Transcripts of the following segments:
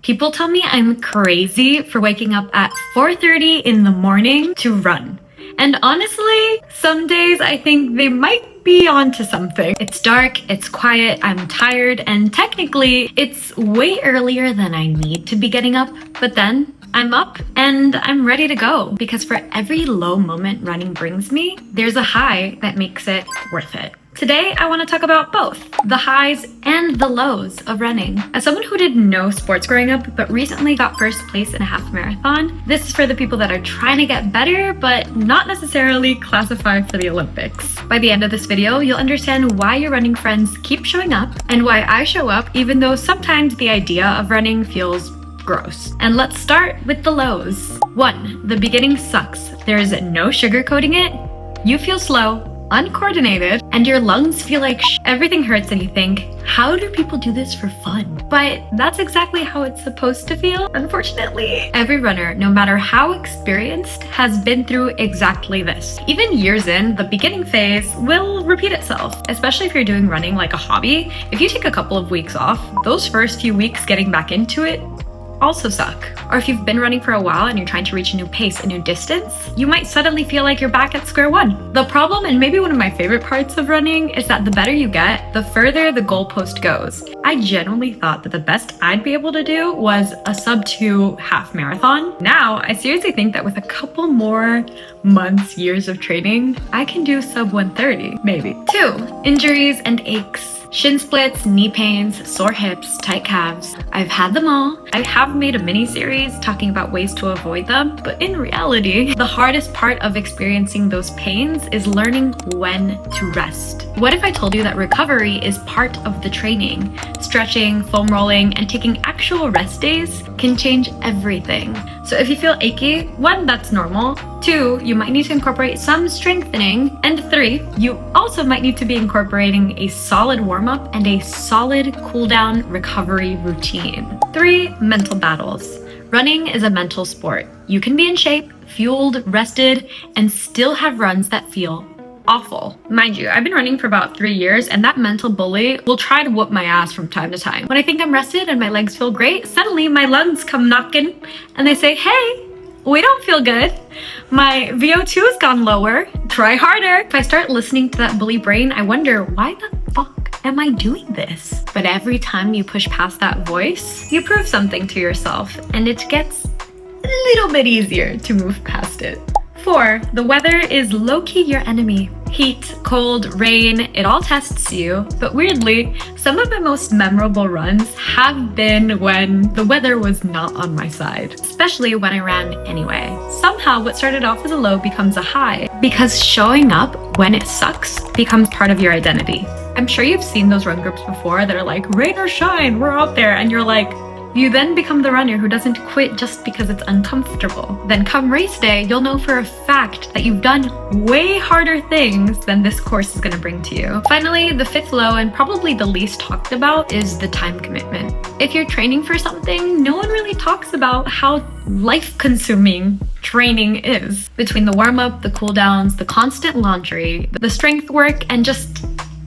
People tell me I'm crazy for waking up at 4:30 in the morning to run. And honestly, some days I think they might be onto something. It's dark, it's quiet, I'm tired, and technically it's way earlier than I need to be getting up, but then I'm up and I'm ready to go because for every low moment running brings me, there's a high that makes it worth it. Today, I want to talk about both the highs and the lows of running. As someone who did no sports growing up, but recently got first place in a half marathon, this is for the people that are trying to get better, but not necessarily classify for the Olympics. By the end of this video, you'll understand why your running friends keep showing up and why I show up, even though sometimes the idea of running feels gross. And let's start with the lows. 1. The beginning sucks. There's no sugarcoating it. You feel slow, uncoordinated, and your lungs feel like everything hurts and you think, how do people do this for fun? But that's exactly how it's supposed to feel, unfortunately. Every runner, no matter how experienced, has been through exactly this. Even years in, the beginning phase will repeat itself, especially if you're doing running like a hobby. If you take a couple of weeks off, those first few weeks getting back into it also suck. Or if you've been running for a while and you're trying to reach a new pace, a new distance, you might suddenly feel like you're back at square one. The problem, and maybe one of my favorite parts of running, is that the better you get, the further the goalpost goes. I genuinely thought that the best I'd be able to do was a sub-2 half marathon. Now, I seriously think that with a couple more months, years of training, I can do sub 130, maybe. 2. Injuries and aches. Shin splits, knee pains, sore hips, tight calves. I've had them all. I have made a mini series talking about ways to avoid them, but in reality, the hardest part of experiencing those pains is learning when to rest. What if I told you that recovery is part of the training? Stretching, foam rolling, and taking actual rest days can change everything. So if you feel achy, 1, that's normal. 2, you might need to incorporate some strengthening. And 3, you also might need to be incorporating a solid warm-up and a solid cool-down recovery routine. 3, mental battles. Running is a mental sport. You can be in shape, fueled, rested, and still have runs that feel awful. Mind you, I've been running for about 3 years and that mental bully will try to whoop my ass from time to time. When I think I'm rested and my legs feel great, suddenly my lungs come knocking and they say, hey, we don't feel good. My VO2 has gone lower. Try harder. If I start listening to that bully brain, I wonder, why the fuck am I doing this? But every time you push past that voice, you prove something to yourself and it gets a little bit easier to move past it. 4. The weather is low-key your enemy. Heat, cold, rain, it all tests you. But weirdly, some of my most memorable runs have been when the weather was not on my side, especially when I ran anyway. Somehow what started off as a low becomes a high because showing up when it sucks becomes part of your identity. I'm sure you've seen those run groups before that are like, rain or shine, we're out there, and you're like, you then become the runner who doesn't quit just because it's uncomfortable. Then come race day, you'll know for a fact that you've done way harder things than this course is gonna bring to you. Finally, the 5th low, and probably the least talked about, is the time commitment. If you're training for something, no one really talks about how life-consuming training is. Between the warm-up, the cool-downs, the constant laundry, the strength work, and just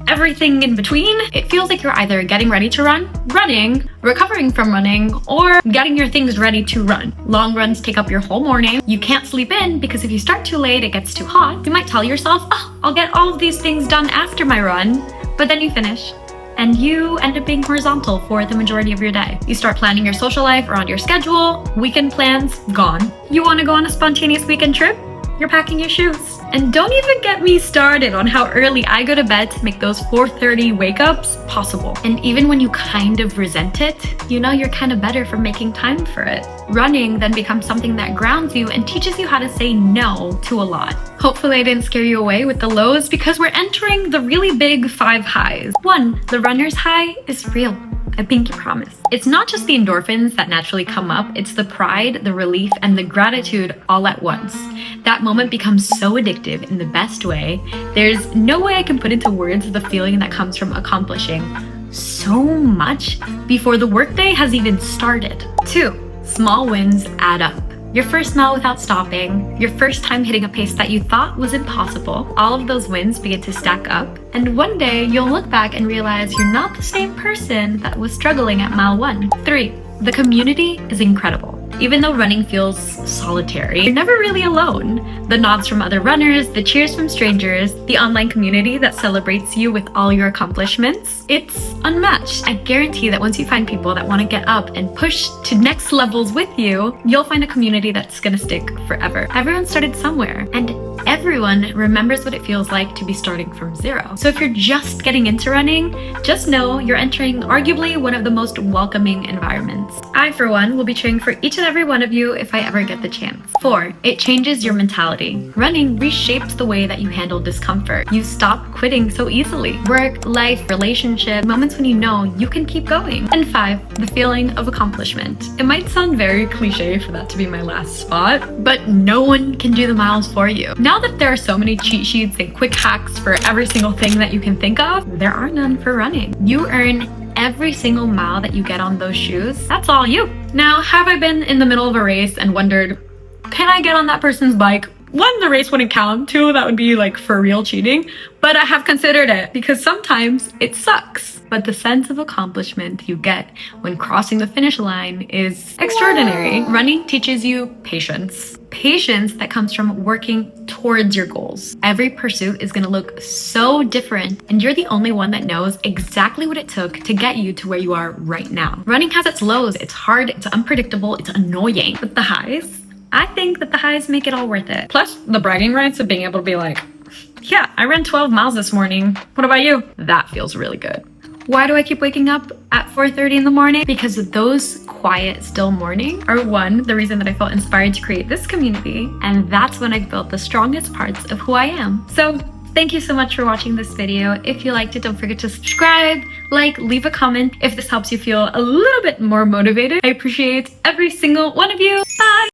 everything in between, it feels like you're either getting ready to run, running, recovering from running, or getting your things ready to run. Long runs take up your whole morning. You can't sleep in because if you start too late, it gets too hot. You might tell yourself, oh, I'll get all of these things done after my run, but then you finish and you end up being horizontal for the majority of your day. You start planning your social life around your schedule, weekend plans, gone. You want to go on a spontaneous weekend trip? You're packing your shoes. And don't even get me started on how early I go to bed to make those 4:30 wake-ups possible. And even when you kind of resent it, you know you're kind of better for making time for it. Running then becomes something that grounds you and teaches you how to say no to a lot. Hopefully I didn't scare you away with the lows because we're entering the really big 5 highs. 1, the runner's high is real. I pinky promise. It's not just the endorphins that naturally come up, it's the pride, the relief, and the gratitude all at once. That moment becomes so addictive in the best way. There's no way I can put into words the feeling that comes from accomplishing so much before the workday has even started. 2, small wins add up. Your first mile without stopping, your first time hitting a pace that you thought was impossible, all of those wins begin to stack up, and one day you'll look back and realize you're not the same person that was struggling at mile 1. 3, The community is incredible. Even though running feels solitary, you're never really alone. The nods from other runners, the cheers from strangers, the online community that celebrates you with all your accomplishments, it's unmatched. I guarantee that once you find people that want to get up and push to next levels with you, you'll find a community that's gonna stick forever. Everyone started somewhere, and everyone remembers what it feels like to be starting from zero. So if you're just getting into running, just know you're entering arguably one of the most welcoming environments. I, for one, will be cheering for each and every one of you if I ever get the chance. 4, it changes your mentality. Running reshapes the way that you handle discomfort. You stop quitting so easily. Work, life, relationship, moments when you know you can keep going. And 5, the feeling of accomplishment. It might sound very cliche for that to be my last spot, but no one can do the miles for you. Now that there are so many cheat sheets and quick hacks for every single thing that you can think of, there are none for running. You earn every single mile that you get on those shoes. That's all you. Now, have I been in the middle of a race and wondered, can I get on that person's bike? 1, the race wouldn't count. 2, that would be like for real cheating. But I have considered it because sometimes it sucks. But the sense of accomplishment you get when crossing the finish line is extraordinary. Wow. Running teaches you patience. Patience that comes from working towards your goals. Every pursuit is gonna look so different, and you're the only one that knows exactly what it took to get you to where you are right now. Running has its lows, it's hard, it's unpredictable, it's annoying. But the highs, I think that the highs make it all worth it. Plus, the bragging rights of being able to be like, yeah, I ran 12 miles this morning. What about you? That feels really good. Why do I keep waking up at 4:30 in the morning? Because those quiet, still mornings are 1, the reason that I felt inspired to create this community, and that's when I've built the strongest parts of who I am. So thank you so much for watching this video. If you liked it, don't forget to subscribe, like, leave a comment if this helps you feel a little bit more motivated. I appreciate every single one of you. Bye!